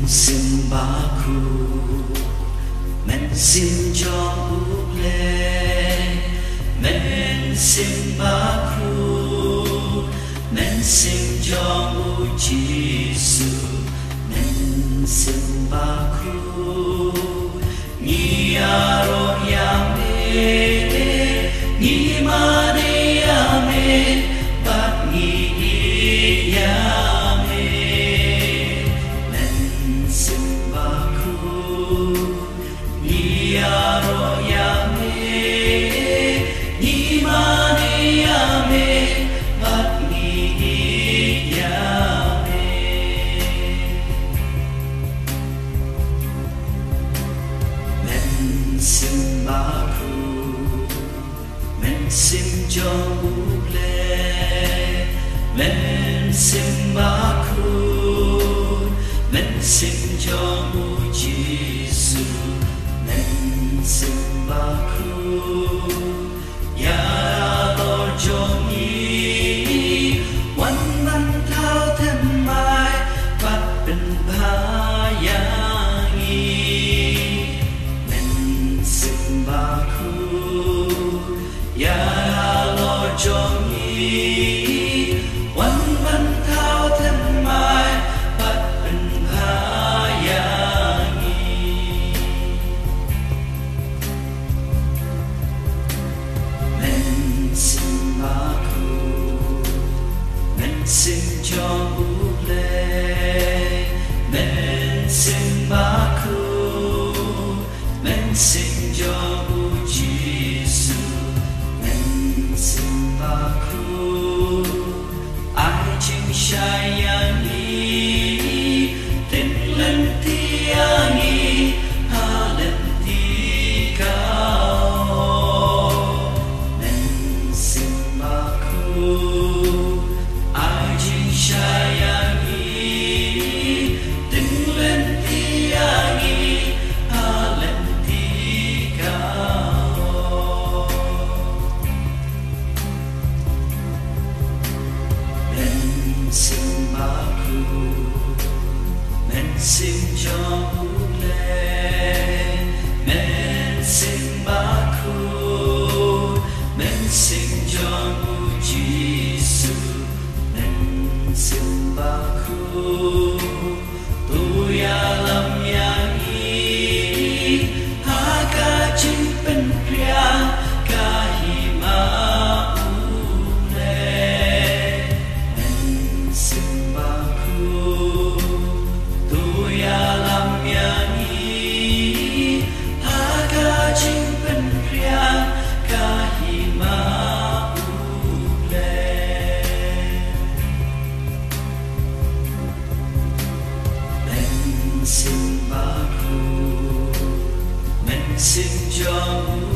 Simbaku men sim jong ule men Simbaku men sim jong u Jisu men Simbaku ni aro yame ni mane yame bat ni yame men Simbaku ni aro yame ni mane yame bat ni yame men Simbaku men sim jong ule men Simbaku men sim jong u Jisu men Simbaku ya Lord jong yiวันนั้นเท้าเธอไม้ปัดเป็นพายางีmen Simbaku ya Lord jong yiวันนั้นเท้าเธอไม้ปัดเป็นพายางีmen Simbaku men sim jong ule men Simbaku men sim jong u Jisu men Simbaku ai chim shai yang ni tên lần ti yang ni ha lần ti cao men Simbaku ai chim shai yang ni tên lần ti yang ni ha lần ti cao men Simbaku men sim jong ule men Simbaku men sim jong u Jisu men Simbaku tu ya lam yang yi ha ka chin pen pria ka hi ma ule men Simbaku tu ya lam yang yi ha ka chin pen pria ka hi ma ule men Simbaku men sim jong